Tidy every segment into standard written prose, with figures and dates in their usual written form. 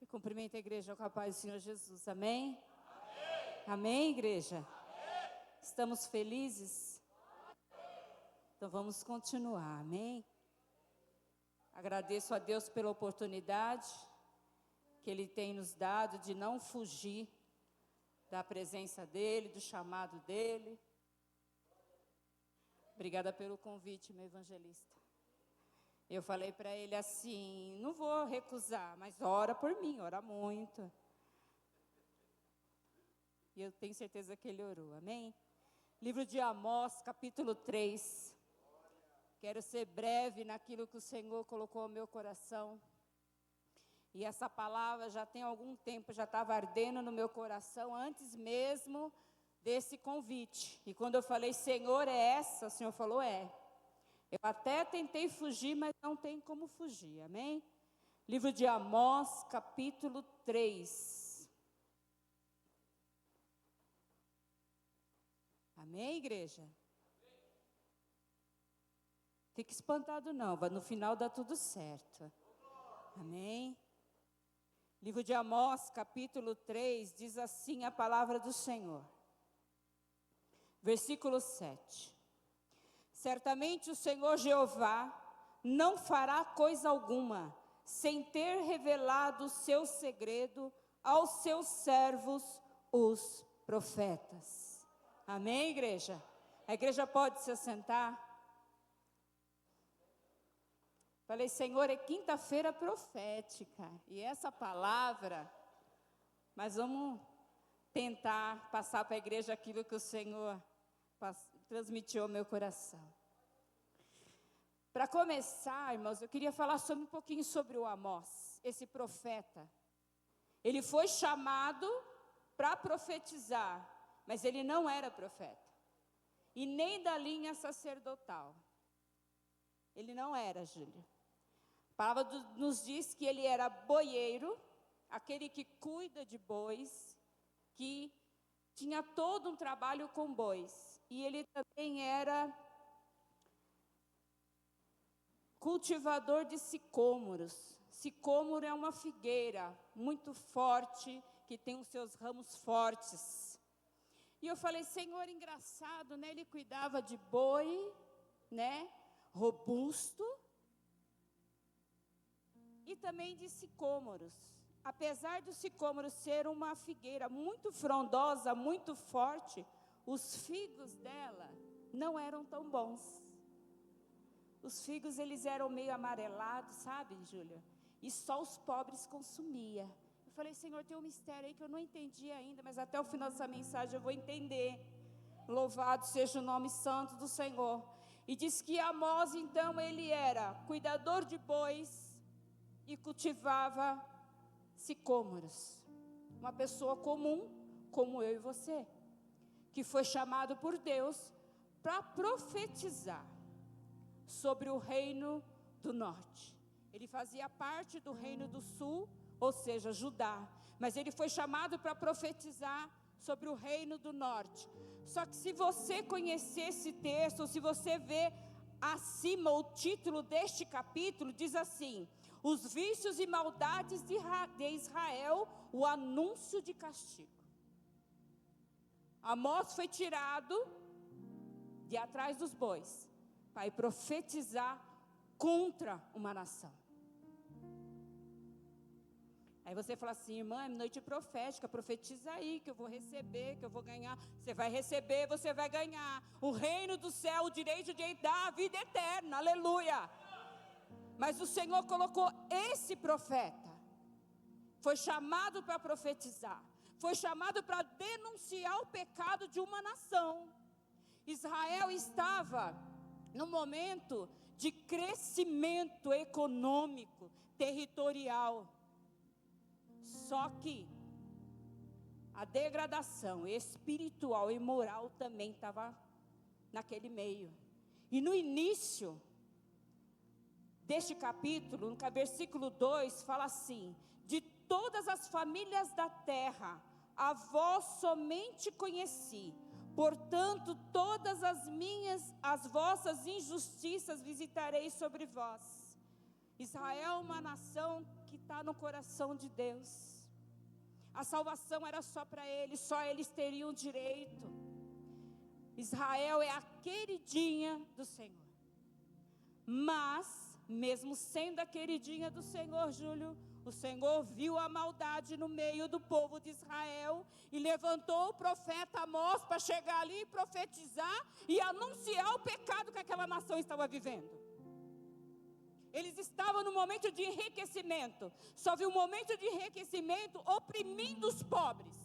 Cumprimento a igreja com a paz do Senhor Jesus, amém? Amém, amém igreja? Amém. Estamos felizes? Então vamos continuar, amém? Agradeço a Deus pela oportunidade que Ele tem nos dado de não fugir da presença dEle, do chamado dEle. Obrigada pelo convite, meu evangelista. Eu falei para ele assim, não vou recusar, mas ora por mim, ora muito. E eu tenho certeza que ele orou, amém? Livro de Amós, capítulo 3. Quero ser breve naquilo que o Senhor colocou no meu coração. E essa palavra já tem algum tempo, já estava ardendo no meu coração, antes mesmo desse convite. E quando eu falei, Senhor, é essa? O Senhor falou, é. Eu até tentei fugir, mas não tem como fugir, amém? Livro de Amós, capítulo 3. Amém, igreja? Fique espantado não, no final dá tudo certo. Amém? Livro de Amós, capítulo 3, diz assim a palavra do Senhor. Versículo 7. Certamente o Senhor Jeová não fará coisa alguma, sem ter revelado o seu segredo aos seus servos, os profetas. Amém, igreja? A igreja pode se assentar? Falei, Senhor, é quinta-feira profética, e essa palavra, mas vamos tentar passar para a igreja aquilo que o Senhor transmitiu ao meu coração. Para começar, irmãos, eu queria falar um pouquinho sobre o Amós, esse profeta. Ele foi chamado para profetizar, mas ele não era profeta. E nem da linha sacerdotal. Ele não era, Júlia. A palavra nos diz que ele era boieiro, aquele que cuida de bois, que tinha todo um trabalho com bois. E ele também era cultivador de sicômoros. Sicômoro é uma figueira muito forte, que tem os seus ramos fortes. E eu falei, Senhor, engraçado, né? Ele cuidava de boi, né? Robusto. E também de sicômoros. Apesar do sicômoro ser uma figueira muito frondosa, muito forte, os figos dela não eram tão bons. Os figos, eles eram meio amarelados, sabe, Júlia? E só os pobres consumiam. Eu falei, Senhor, tem um mistério aí que eu não entendi ainda, mas até o final dessa mensagem eu vou entender. Louvado seja o nome santo do Senhor. E diz que Amós, então, ele era cuidador de bois e cultivava sicômoros. Uma pessoa comum, como eu e você, que foi chamado por Deus para profetizar sobre o reino do norte. Ele fazia parte do reino do sul, ou seja, Judá. Mas ele foi chamado para profetizar sobre o reino do norte. Só que se você conhecer esse texto, ou se você ver acima o título deste capítulo, diz assim: os vícios e maldades de Israel, o anúncio de castigo. Amós foi tirado de atrás dos bois para ir profetizar contra uma nação. Aí você fala assim, irmã, é noite profética, profetiza aí que eu vou receber, que eu vou ganhar. Você vai receber, você vai ganhar o reino do céu, o direito de dar a vida eterna, aleluia. Mas o Senhor colocou esse profeta, foi chamado para profetizar, foi chamado para denunciar o pecado de uma nação. Israel estava num momento de crescimento econômico, territorial. Só que a degradação espiritual e moral também estava naquele meio. E no início deste capítulo, no versículo 2, fala assim: de todas as famílias da terra, a vós somente conheci, portanto todas as vossas injustiças visitarei sobre vós. Israel é uma nação que está no coração de Deus. A salvação era só para eles, só eles teriam direito. Israel é a queridinha do Senhor. Mas, mesmo sendo a queridinha do Senhor, Júlio, o Senhor viu a maldade no meio do povo de Israel e levantou o profeta Amós para chegar ali e profetizar e anunciar o pecado que aquela nação estava vivendo. Eles estavam no momento de enriquecimento, só que o momento de enriquecimento oprimindo os pobres.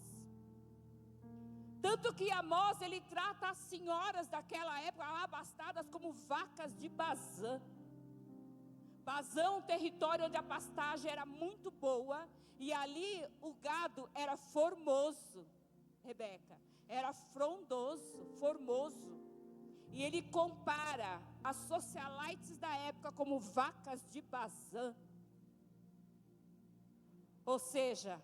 Tanto que Amós, ele trata as senhoras daquela época abastadas como vacas de Bazã. Bazã, um território onde a pastagem era muito boa, e ali o gado era formoso, Rebeca, era frondoso, formoso. E ele compara as socialites da época como vacas de Bazã. Ou seja,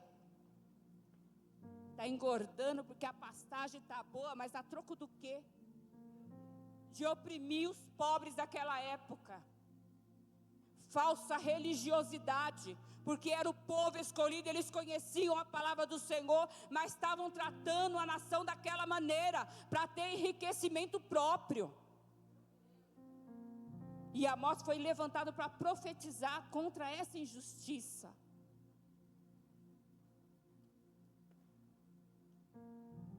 está engordando porque a pastagem está boa, mas a troco do quê? De oprimir os pobres daquela época. Falsa religiosidade, porque era o povo escolhido, eles conheciam a palavra do Senhor, mas estavam tratando a nação daquela maneira, para ter enriquecimento próprio. E Amós foi levantado para profetizar contra essa injustiça.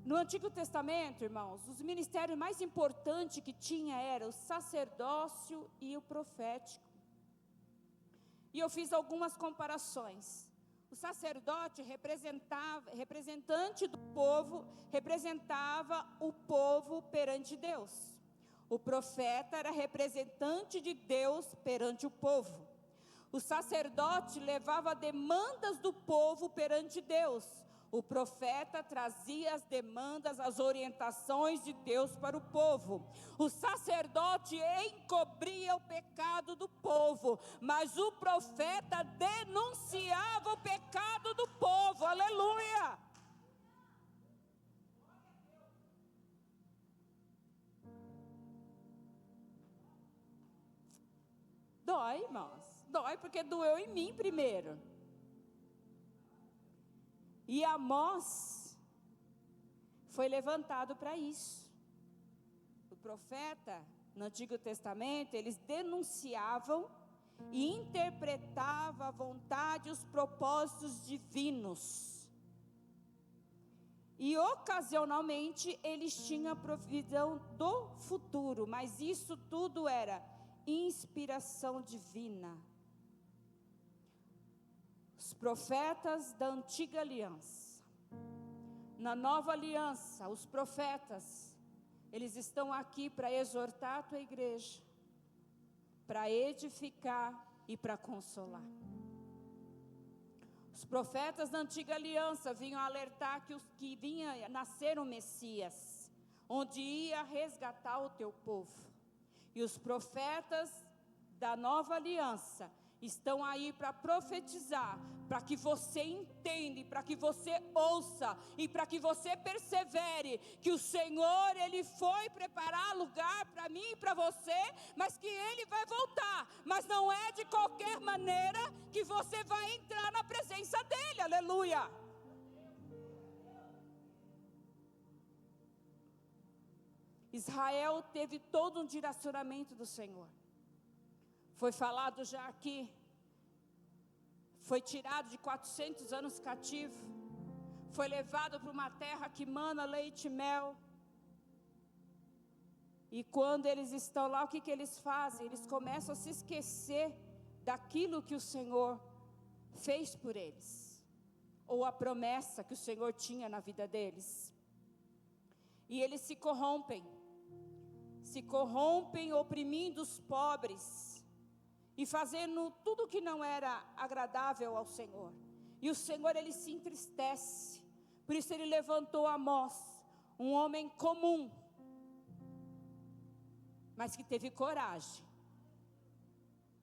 No Antigo Testamento, irmãos, os ministérios mais importantes que tinha era o sacerdócio e o profético. E eu fiz algumas comparações. O sacerdote representante do povo, representava o povo perante Deus. O profeta era representante de Deus perante o povo. O sacerdote levava demandas do povo perante Deus. O profeta trazia as demandas, as orientações de Deus para o povo. O sacerdote encobria o pecado do povo, mas o profeta denunciava o pecado do povo. Aleluia! Dói, irmãos. Dói porque doeu em mim primeiro. E Amós foi levantado para isso. O profeta, no Antigo Testamento, eles denunciavam e interpretavam a vontade e os propósitos divinos. E ocasionalmente eles tinham a provisão do futuro, mas isso tudo era inspiração divina. Os profetas da antiga aliança. Na nova aliança, os profetas, eles estão aqui para exortar a tua igreja, para edificar e para consolar. Os profetas da antiga aliança vinham alertar que vinha nascer um Messias, onde ia resgatar o teu povo. E os profetas da nova aliança estão aí para profetizar, para que você entenda, para que você ouça e para que você persevere que o Senhor, Ele foi preparar lugar para mim e para você, mas que Ele vai voltar, mas não é de qualquer maneira que você vai entrar na presença dEle, aleluia. Israel teve todo um direcionamento do Senhor. Foi falado já aqui, foi tirado de 400 anos cativo, foi levado para uma terra que mana leite e mel. E quando eles estão lá, o que eles fazem? Eles começam a se esquecer daquilo que o Senhor fez por eles, ou a promessa que o Senhor tinha na vida deles. E eles se corrompem oprimindo os pobres, e fazendo tudo que não era agradável ao Senhor. E o Senhor, Ele se entristece. Por isso Ele levantou Amós, um homem comum, mas que teve coragem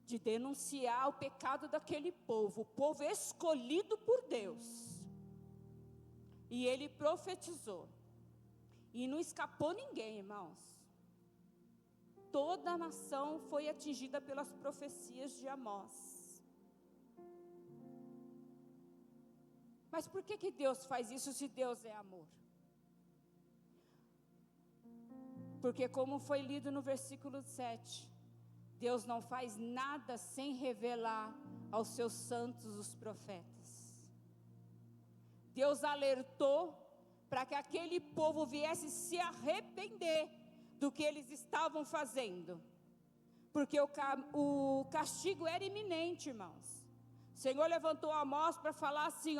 de denunciar o pecado daquele povo, o povo escolhido por Deus. E ele profetizou. E não escapou ninguém, irmãos. Toda a nação foi atingida pelas profecias de Amós. Mas por que Deus faz isso se Deus é amor? Porque como foi lido no versículo 7, Deus não faz nada sem revelar aos seus santos, os profetas. Deus alertou para que aquele povo viesse se arrepender do que eles estavam fazendo. Porque o castigo era iminente, irmãos. O Senhor levantou Amós para falar assim,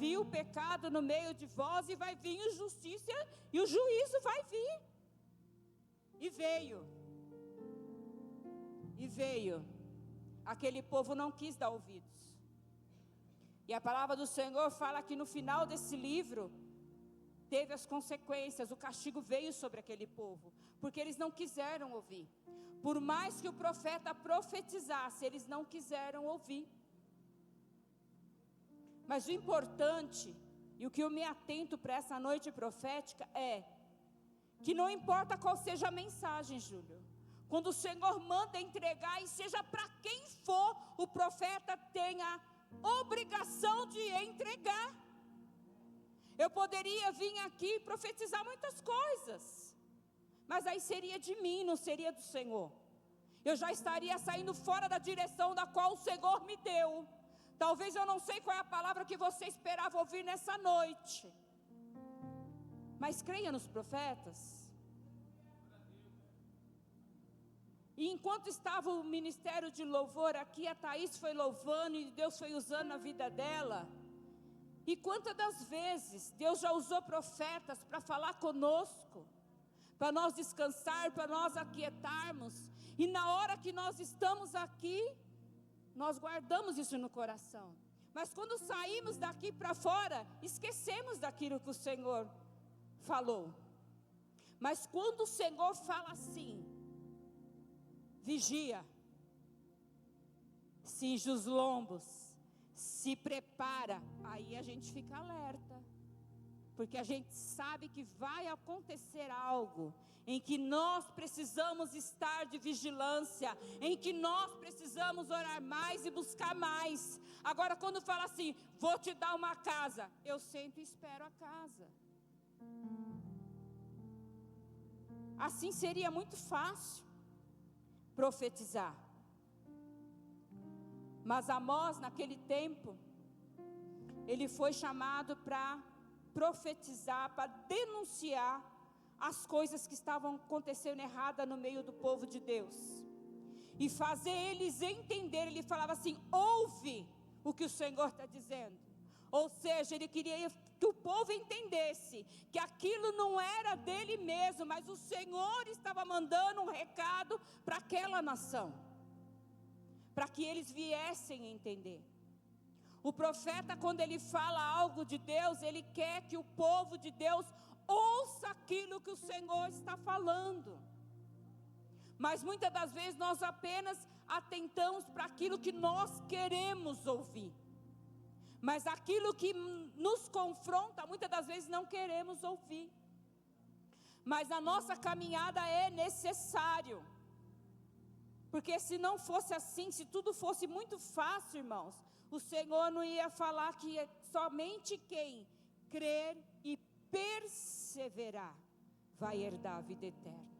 viu o pecado no meio de vós e vai vir a justiça e o juízo vai vir. E veio. Aquele povo não quis dar ouvidos. E a palavra do Senhor fala que no final desse livro, teve as consequências, o castigo veio sobre aquele povo, porque eles não quiseram ouvir. Por mais que o profeta profetizasse, eles não quiseram ouvir. Mas o importante, e o que eu me atento para essa noite profética é, que não importa qual seja a mensagem, Júlio, quando o Senhor manda entregar, e seja para quem for, o profeta tem a obrigação de entregar. Eu poderia vir aqui e profetizar muitas coisas, mas aí seria de mim, não seria do Senhor. Eu já estaria saindo fora da direção da qual o Senhor me deu. Talvez eu não sei qual é a palavra que você esperava ouvir nessa noite, mas creia nos profetas. E enquanto estava o ministério de louvor aqui, a Thaís foi louvando e Deus foi usando a vida dela. E quantas das vezes Deus já usou profetas para falar conosco, para nós descansar, para nós aquietarmos. E na hora que nós estamos aqui, nós guardamos isso no coração. Mas quando saímos daqui para fora, esquecemos daquilo que o Senhor falou. Mas quando o Senhor fala assim, vigia, cinge os lombos, se prepara, aí a gente fica alerta, porque a gente sabe que vai acontecer algo, em que nós precisamos estar de vigilância, em que nós precisamos orar mais e buscar mais. Agora quando fala assim, vou te dar uma casa, eu sento e espero a casa. Assim seria muito fácil profetizar. Mas Amós, naquele tempo, ele foi chamado para profetizar, para denunciar as coisas que estavam acontecendo erradas no meio do povo de Deus. E fazer eles entender, ele falava assim, ouve o que o Senhor está dizendo. Ou seja, ele queria que o povo entendesse que aquilo não era dele mesmo, mas o Senhor estava mandando um recado para aquela nação, para que eles viessem a entender. O profeta, quando ele fala algo de Deus, ele quer que o povo de Deus ouça aquilo que o Senhor está falando. Mas muitas das vezes nós apenas atentamos para aquilo que nós queremos ouvir. Mas aquilo que nos confronta, muitas das vezes não queremos ouvir. Mas a nossa caminhada é necessário. Porque se não fosse assim, se tudo fosse muito fácil, irmãos, o Senhor não ia falar que somente quem crer e perseverar vai herdar a vida eterna.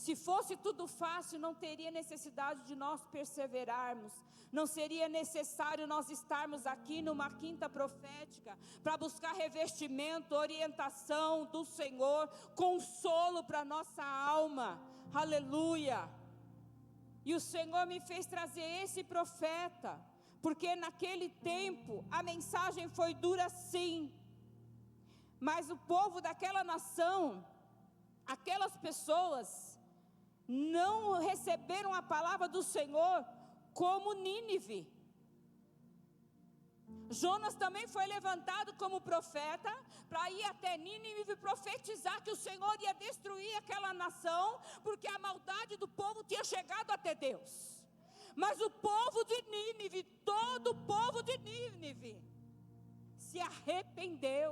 Se fosse tudo fácil, não teria necessidade de nós perseverarmos. Não seria necessário nós estarmos aqui numa quinta profética para buscar revestimento, orientação do Senhor, consolo para nossa alma. Aleluia! E o Senhor me fez trazer esse profeta, porque naquele tempo a mensagem foi dura sim. Mas o povo daquela nação, aquelas pessoas, não receberam a palavra do Senhor como Nínive. Jonas também foi levantado como profeta para ir até Nínive e profetizar que o Senhor ia destruir aquela nação, porque a maldade do povo tinha chegado até Deus. Mas o povo de Nínive, todo o povo de Nínive, se arrependeu,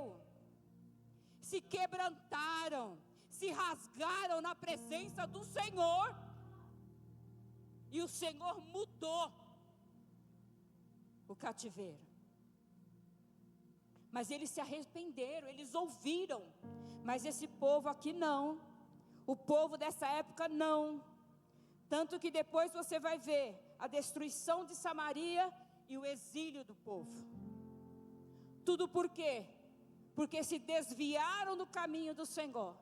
se quebrantaram, se rasgaram na presença do Senhor, e o Senhor mudou o cativeiro. Mas eles se arrependeram, eles ouviram. Mas esse povo aqui não. O povo dessa época não. Tanto que depois você vai ver a destruição de Samaria e o exílio do povo. Tudo por quê? Porque se desviaram do caminho do Senhor.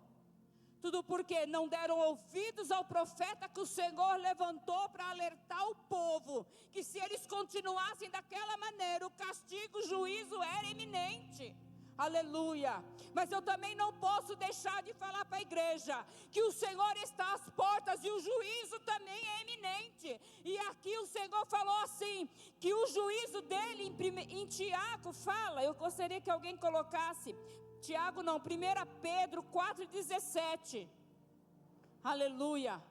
Tudo porque não deram ouvidos ao profeta que o Senhor levantou para alertar o povo, que se eles continuassem daquela maneira, o castigo, o juízo era iminente. Aleluia. Mas eu também não posso deixar de falar para a igreja que o Senhor está às portas e o juízo também é iminente. E aqui o Senhor falou assim, que o juízo dele em Tiago fala, eu gostaria que alguém colocasse, Tiago não, 1 Pedro 4,17. Aleluia.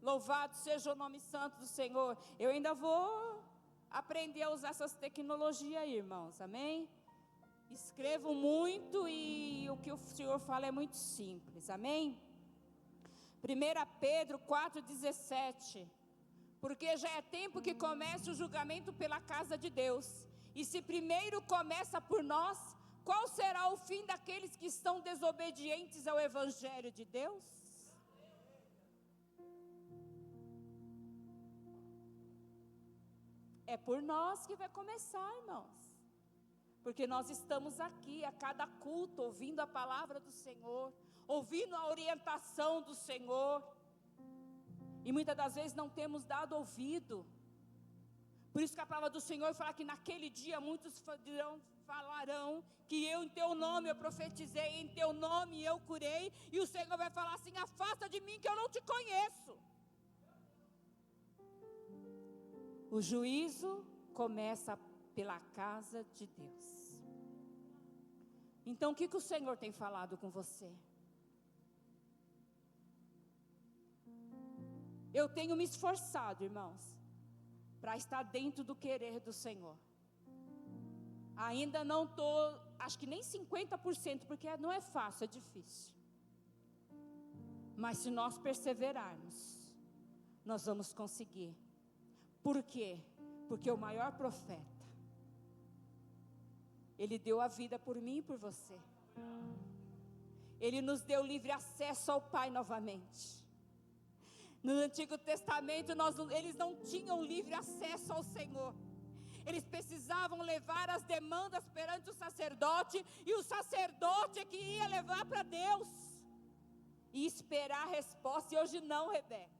Louvado seja o nome santo do Senhor. Eu ainda vou aprender a usar essas tecnologias aí, irmãos, amém? Escrevo muito e o que o Senhor fala é muito simples, amém? 1 Pedro 4,17. Porque já é tempo que comece o julgamento pela casa de Deus. E se primeiro começa por nós, qual será o fim daqueles que estão desobedientes ao Evangelho de Deus? É por nós que vai começar, irmãos. Porque nós estamos aqui a cada culto, ouvindo a palavra do Senhor, ouvindo a orientação do Senhor. E muitas das vezes não temos dado ouvido. Por isso que a palavra do Senhor fala que naquele dia muitos falarão que eu em teu nome eu profetizei, em teu nome eu curei. E o Senhor vai falar assim, afasta de mim que eu não te conheço. O juízo começa pela casa de Deus. Então o que o Senhor tem falado com você? Eu tenho me esforçado, irmãos, para estar dentro do querer do Senhor. Ainda não estou, acho que nem 50%, porque não é fácil, é difícil. Mas se nós perseverarmos, nós vamos conseguir. Por quê? Porque o maior profeta, ele deu a vida por mim e por você. Ele nos deu livre acesso ao Pai novamente. No Antigo Testamento, eles não tinham livre acesso ao Senhor. Eles precisavam levar as demandas perante o sacerdote, e o sacerdote é que ia levar para Deus e esperar a resposta. E hoje não, Rebeca.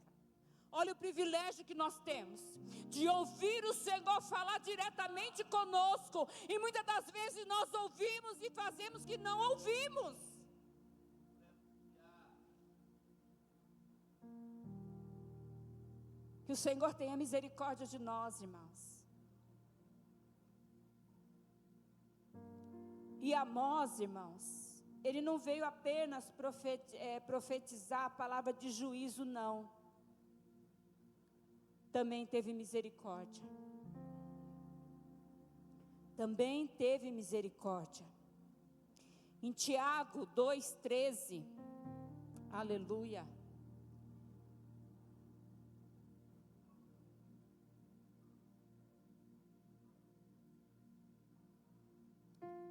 Olha o privilégio que nós temos de ouvir o Senhor falar diretamente conosco. E muitas das vezes nós ouvimos e fazemos que não ouvimos. Que o Senhor tenha misericórdia de nós, irmãos. E Amós, irmãos, ele não veio apenas profetizar a palavra de juízo, não. Também teve misericórdia. Também teve misericórdia. Em Tiago 2,13, aleluia.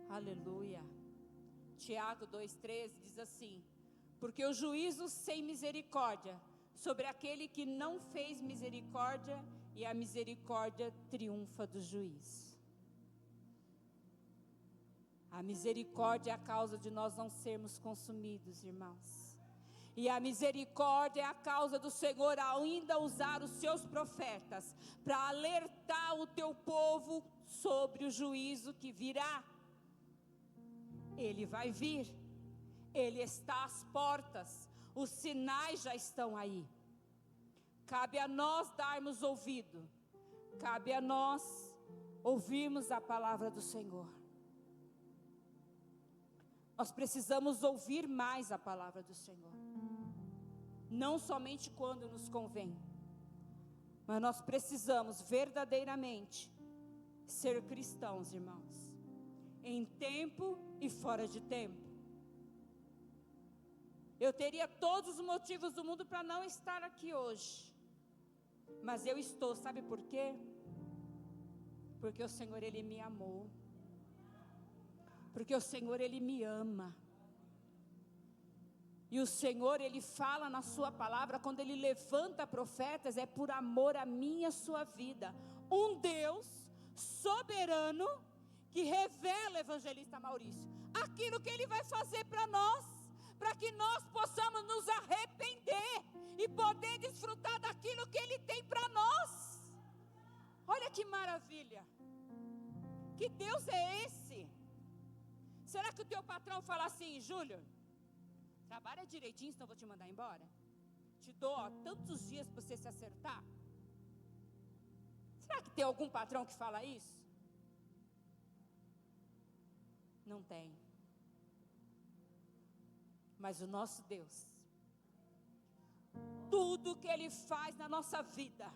Aleluia. Tiago 2,13 diz assim: porque o juízo sem misericórdia sobre aquele que não fez misericórdia, e a misericórdia triunfa do juízo. A misericórdia é a causa de nós não sermos consumidos, irmãos. E a misericórdia é a causa do Senhor ainda usar os seus profetas para alertar o teu povo sobre o juízo que virá. Ele vai vir. Ele está às portas. Os sinais já estão aí. Cabe a nós darmos ouvido. Cabe a nós ouvirmos a palavra do Senhor. Nós precisamos ouvir mais a palavra do Senhor. Não somente quando nos convém. Mas nós precisamos verdadeiramente ser cristãos, irmãos. Em tempo e fora de tempo. Eu teria todos os motivos do mundo para não estar aqui hoje. Mas eu estou, sabe por quê? Porque o Senhor, Ele me amou. Porque o Senhor, Ele me ama. E o Senhor, Ele fala na sua palavra, quando Ele levanta profetas, é por amor à minha e à sua vida. Um Deus soberano, que revela, evangelista Maurício, aquilo que Ele vai fazer para nós, para que nós possamos nos arrepender e poder desfrutar daquilo que Ele tem para nós. Olha que maravilha. Que Deus é esse? Será que o teu patrão fala assim: Júlio, trabalha direitinho, senão eu vou te mandar embora? Te dou tantos dias para você se acertar? Será que tem algum patrão que fala isso? Não tem. Mas o nosso Deus, tudo que Ele faz na nossa vida,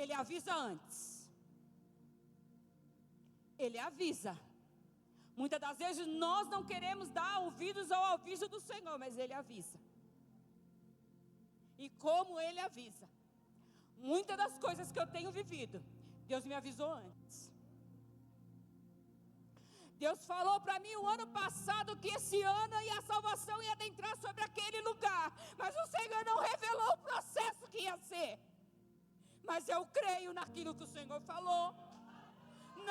Ele avisa antes. Ele avisa. Muitas das vezes nós não queremos dar ouvidos ao aviso do Senhor, mas Ele avisa. E como Ele avisa, muitas das coisas que eu tenho vivido, Deus me avisou antes. Deus falou para mim o ano passado que esse ano a salvação ia adentrar sobre aquele lugar, mas o Senhor não revelou o processo que ia ser. Mas eu creio naquilo que o Senhor falou.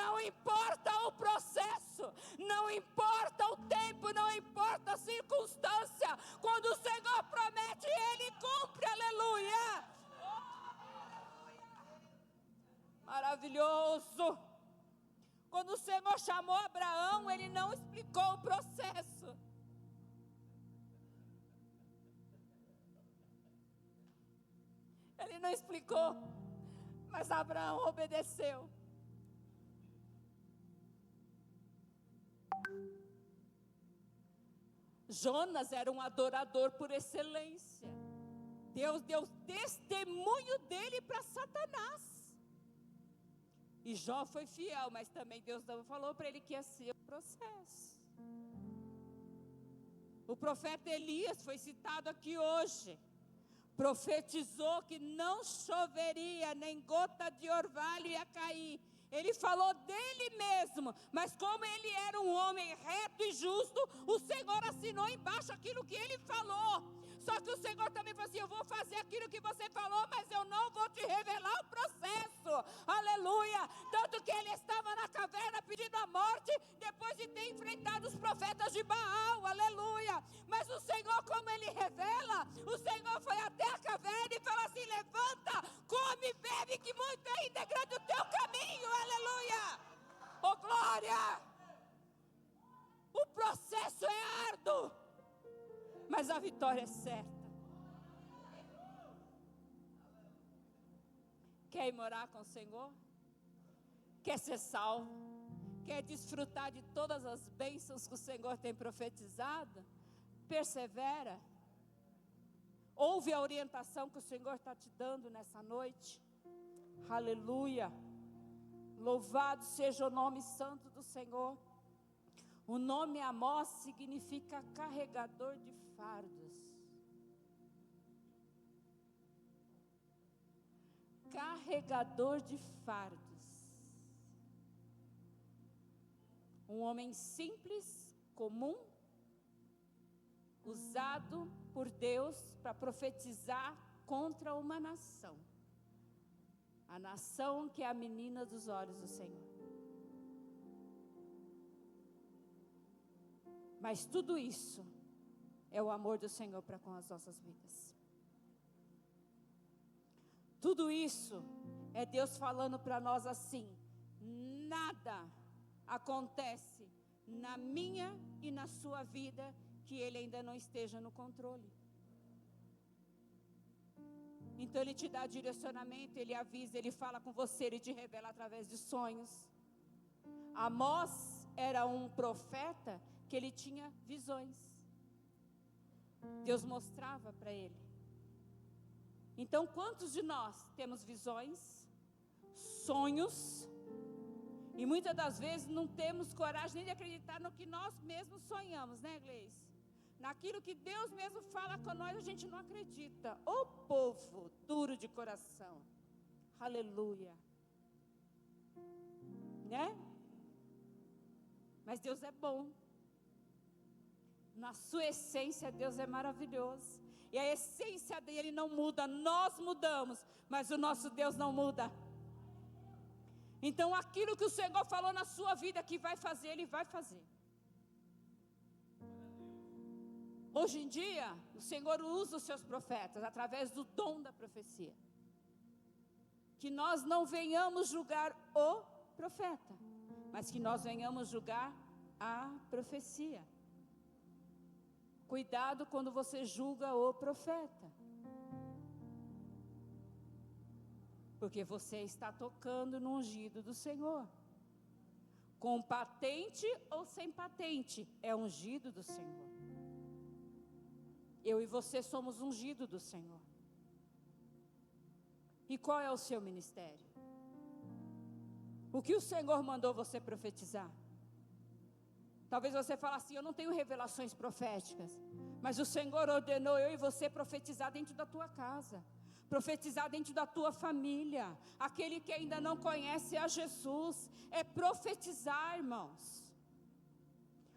Não importa o processo, não importa o tempo, não importa a circunstância. Quando o Senhor promete, Ele cumpre, aleluia. Maravilhoso. Quando o Senhor chamou Abraão, Ele não explicou o processo. Ele não explicou, mas Abraão obedeceu. Jonas era um adorador por excelência. Deus deu testemunho dele para Satanás. E Jó foi fiel, mas também Deus não falou para ele que ia ser o processo. O profeta Elias foi citado aqui hoje. Profetizou que não choveria, nem gota de orvalho ia cair. Ele falou dele mesmo, mas como ele era um homem reto e justo, o Senhor assinou embaixo aquilo que ele falou. Só que o Senhor também falou assim: eu vou fazer aquilo que você falou, mas eu não vou te revelar o processo. Aleluia. Tanto que ele estava na caverna pedindo a morte, depois de ter enfrentado os profetas de Baal. Aleluia. Mas o Senhor, como ele revela, o Senhor foi até a caverna e falou assim: levanta, come e bebe, que muito ainda é grande o teu caminho. Aleluia. Oh glória. O processo é árduo, mas a vitória é certa. Quer ir morar com o Senhor? Quer ser salvo? Quer desfrutar de todas as bênçãos que o Senhor tem profetizado? Persevera. Ouve a orientação que o Senhor está te dando nessa noite. Aleluia. Louvado seja o nome santo do Senhor. O nome Amós significa carregador de fardos. Carregador de fardos. Um homem simples, comum, usado por Deus para profetizar contra uma nação. A nação que é a menina dos olhos do Senhor. Mas tudo isso é o amor do Senhor para com as nossas vidas. Tudo isso é Deus falando para nós assim: nada acontece na minha e na sua vida que Ele ainda não esteja no controle. Então Ele te dá direcionamento, Ele avisa, Ele fala com você, Ele te revela através de sonhos. Amós era um profeta que ele tinha visões. Deus mostrava para ele. Então, quantos de nós temos visões, sonhos, e muitas das vezes não temos coragem nem de acreditar no que nós mesmos sonhamos, né, Gleice? Naquilo que Deus mesmo fala com nós, a gente não acredita. Ô povo duro de coração. Aleluia. Né? Mas Deus é bom. Na sua essência, Deus é maravilhoso. E a essência dele não muda, nós mudamos, mas o nosso Deus não muda. Então aquilo que o Senhor falou na sua vida que vai fazer, Ele vai fazer. Hoje em dia, o Senhor usa os seus profetas através do dom da profecia. Que nós não venhamos julgar o profeta, mas que nós venhamos julgar a profecia. Cuidado quando você julga o profeta, porque você está tocando no ungido do Senhor. Com patente ou sem patente, é ungido do Senhor. Eu e você somos ungido do Senhor. E qual é o seu ministério? O que o Senhor mandou você profetizar? Talvez você fale assim, eu não tenho revelações proféticas. Mas o Senhor ordenou eu e você profetizar dentro da tua casa. Profetizar dentro da tua família. Aquele que ainda não conhece a Jesus. É profetizar, irmãos.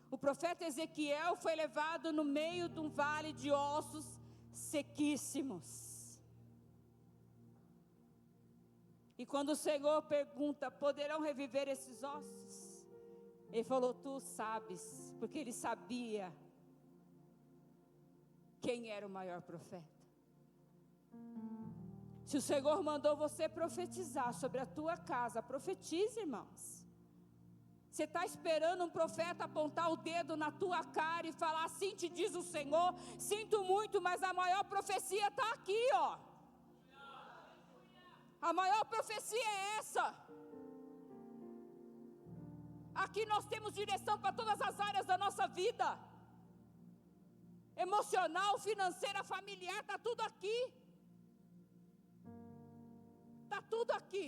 O profeta Ezequiel foi levado no meio de um vale de ossos sequíssimos. E quando o Senhor pergunta, poderão reviver esses ossos? Ele falou, tu sabes, porque ele sabia quem era o maior profeta. Se o Senhor mandou você profetizar sobre a tua casa, profetize, irmãos. Você está esperando um profeta apontar o dedo na tua cara e falar, assim te diz o Senhor, sinto muito, mas a maior profecia está aqui, ó. A maior profecia é essa. Aqui nós temos direção para todas as áreas da nossa vida. Emocional, financeira, familiar, está tudo aqui. Está tudo aqui.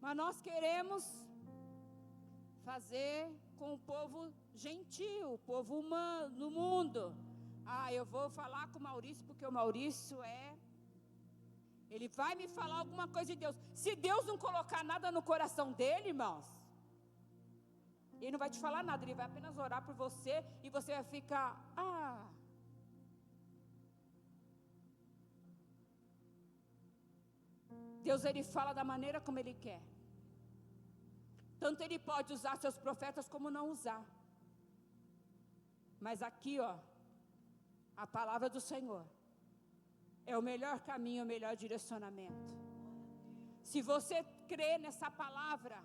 Mas nós queremos fazer com o povo gentil, o povo humano, no mundo. Eu vou falar com o Maurício, porque o Maurício ele vai me falar alguma coisa de Deus. Se Deus não colocar nada no coração dele, irmãos, ele não vai te falar nada, ele vai apenas orar por você e você vai ficar, Deus, ele fala da maneira como ele quer. Tanto ele pode usar seus profetas como não usar. Mas aqui, a palavra do Senhor é o melhor caminho, o melhor direcionamento. Se você crê nessa palavra,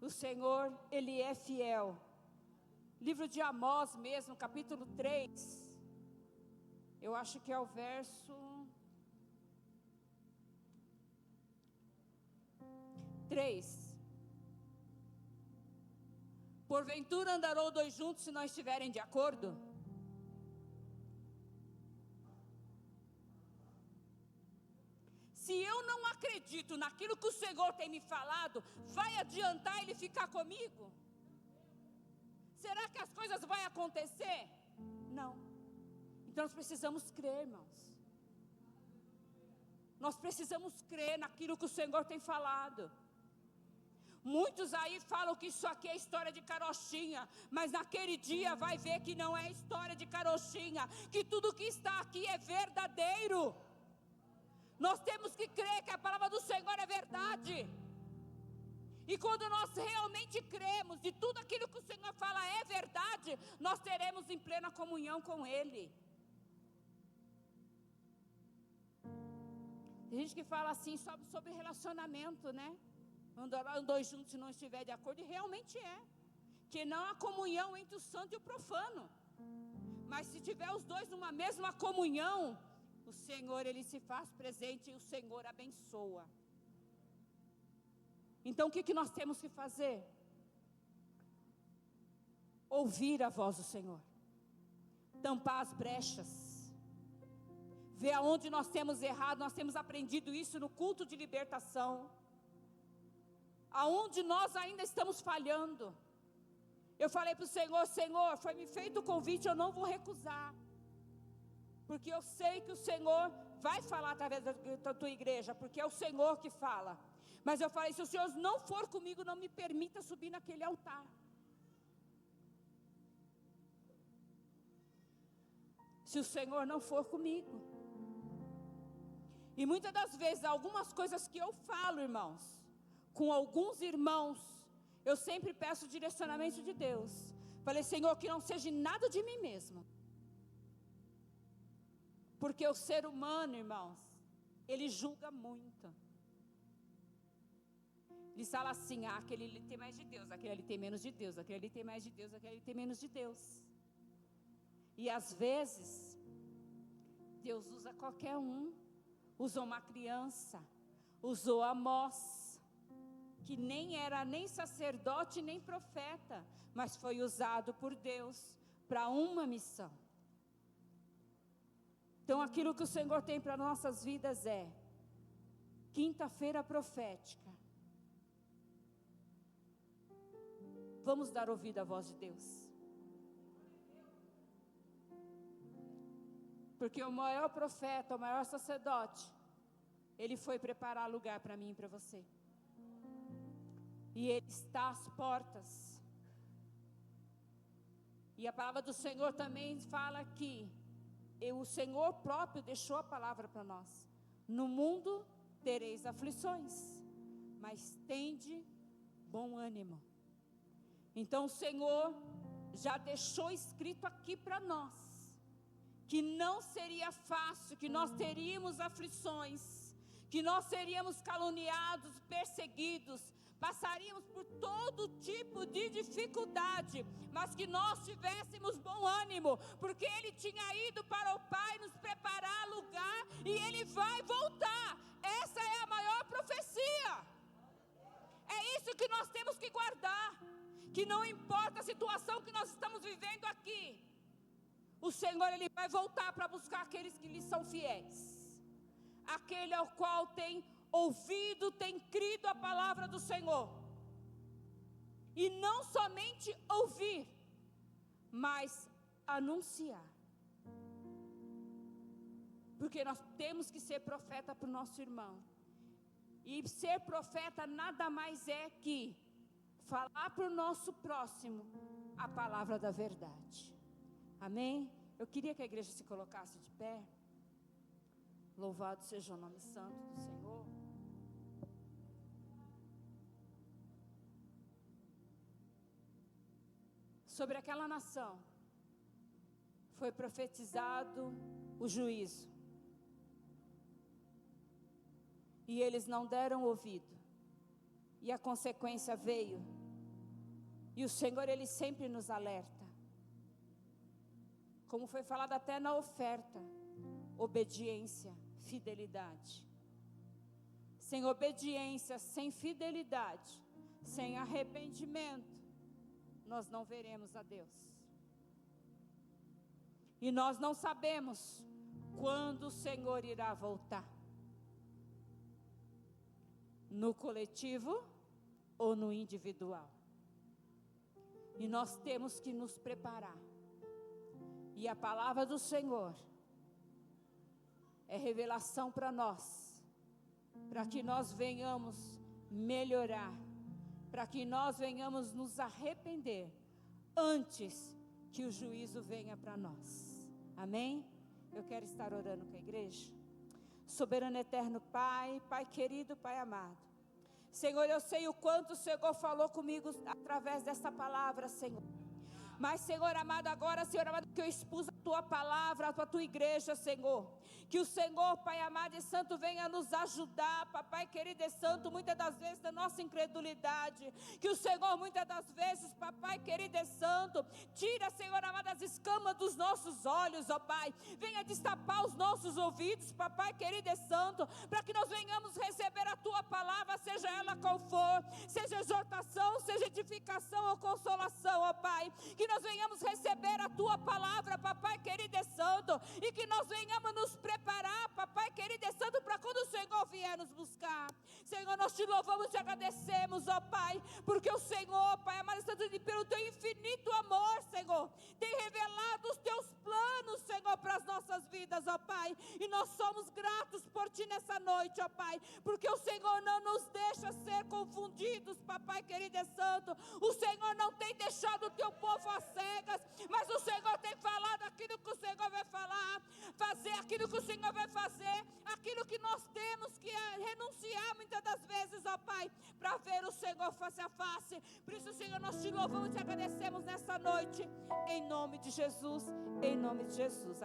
o Senhor, Ele é fiel. Livro de Amós mesmo, capítulo 3. Eu acho que é o verso 3. Porventura andarão dois juntos se não estiverem de acordo? Se eu não acredito naquilo que o Senhor tem me falado, vai adiantar Ele ficar comigo? Será que as coisas vão acontecer? Não. Então nós precisamos crer, irmãos. Nós precisamos crer naquilo que o Senhor tem falado. Muitos aí falam que isso aqui é história de carochinha, mas naquele dia vai ver que não é história de carochinha, que tudo que está aqui é verdadeiro. Nós temos que crer que a palavra do Senhor é verdade. E quando nós realmente cremos de tudo aquilo que o Senhor fala é verdade, nós teremos em plena comunhão com Ele. Tem gente que fala assim sobre relacionamento, né? Andarão dois juntos se não estiver de acordo, e realmente é. Que não há comunhão entre o santo e o profano. Mas se tiver os dois numa mesma comunhão, o Senhor, Ele se faz presente e o Senhor abençoa. Então o que nós temos que fazer? Ouvir a voz do Senhor. Tampar as brechas. Ver aonde nós temos errado. Nós temos aprendido isso no culto de libertação. Aonde nós ainda estamos falhando. Eu falei para o Senhor, Senhor, foi me feito o convite, eu não vou recusar. Porque eu sei que o Senhor vai falar através da tua igreja, porque é o Senhor que fala. Mas eu falei, se o Senhor não for comigo, não me permita subir naquele altar. Se o Senhor não for comigo. E muitas das vezes, algumas coisas que eu falo, irmãos, com alguns irmãos, eu sempre peço direcionamento de Deus. Falei, Senhor, que não seja nada de mim mesmo. Porque o ser humano, irmãos, ele julga muito. Ele fala assim, aquele ali tem mais de Deus, aquele ali tem menos de Deus, aquele ali tem mais de Deus, aquele ali tem menos de Deus. E às vezes, Deus usa qualquer um. Usou uma criança, usou Amós, que nem era nem sacerdote, nem profeta, mas foi usado por Deus para uma missão. Então aquilo que o Senhor tem para nossas vidas é quinta-feira profética. Vamos dar ouvido à voz de Deus. Porque o maior profeta, o maior sacerdote, ele foi preparar lugar para mim e para você. E ele está às portas. E a palavra do Senhor também fala que o Senhor próprio deixou a palavra para nós. No mundo tereis aflições, mas tende bom ânimo. Então o Senhor já deixou escrito aqui para nós, que não seria fácil, que nós teríamos aflições, que nós seríamos caluniados, perseguidos, passaríamos por todo tipo de dificuldade, mas que nós tivéssemos bom ânimo, porque Ele tinha ido para o Pai nos preparar lugar, e Ele vai voltar. Essa é a maior profecia. É isso que nós temos que guardar, que não importa a situação que nós estamos vivendo aqui, o Senhor, Ele vai voltar para buscar aqueles que lhe são fiéis, aquele ao qual tem ouvido, tem crido a palavra do Senhor, e não somente ouvir, mas anunciar, porque nós temos que ser profeta para o nosso irmão, e ser profeta nada mais é que falar para o nosso próximo a palavra da verdade. Amém? Eu queria que a igreja se colocasse de pé. Louvado seja o nome santo do Senhor. Sobre aquela nação foi profetizado o juízo, e eles não deram ouvido, e a consequência veio. E o Senhor, Ele sempre nos alerta, como foi falado até na oferta: obediência, fidelidade. Sem obediência, sem fidelidade, sem arrependimento, nós não veremos a Deus. E nós não sabemos quando o Senhor irá voltar, no coletivo ou no individual. E nós temos que nos preparar. E a palavra do Senhor é revelação para nós, para que nós venhamos melhorar, para que nós venhamos nos arrepender antes que o juízo venha para nós. Amém? Eu quero estar orando com a igreja. Soberano eterno Pai, Pai querido, Pai amado, Senhor, eu sei o quanto o Senhor falou comigo através dessa palavra, Senhor. Mas, Senhor amado, agora, Senhor amado, que eu expus a Tua palavra, a Tua igreja, Senhor. Que o Senhor, Pai amado e santo, venha nos ajudar, Papai querido e santo, muitas das vezes da nossa incredulidade. Que o Senhor, muitas das vezes, Papai querido e santo, tira, Senhor amado, as escamas dos nossos olhos, ó Pai. Venha destapar os nossos ouvidos, Papai querido e santo, para que nós venhamos receber a Tua palavra, seja ela qual for, seja exortação, seja edificação ou consolação, ó Pai. Que nós venhamos receber a Tua palavra, Papai querido e santo, e que nós venhamos nos preparar, Papai querido e santo, para quando o Senhor vier nos buscar. Senhor, nós te louvamos e te agradecemos, ó Pai, porque o Senhor, Pai amado e santo, pelo Teu infinito amor, Senhor, tem revelado os Teus planos, Senhor, para as nossas vidas, ó Pai, e nós somos gratos por por Ti nessa noite, ó Pai, porque o Senhor não nos deixa ser confundidos, Papai querido e santo. O Senhor não tem deixado o Teu povo às cegas, mas o Senhor tem falado aquilo que o Senhor vai falar, fazer aquilo que o Senhor vai fazer, aquilo que nós temos que renunciar muitas das vezes, ó Pai, para ver o Senhor face a face. Por isso, Senhor, nós Te louvamos e agradecemos nessa noite, em nome de Jesus, em nome de Jesus.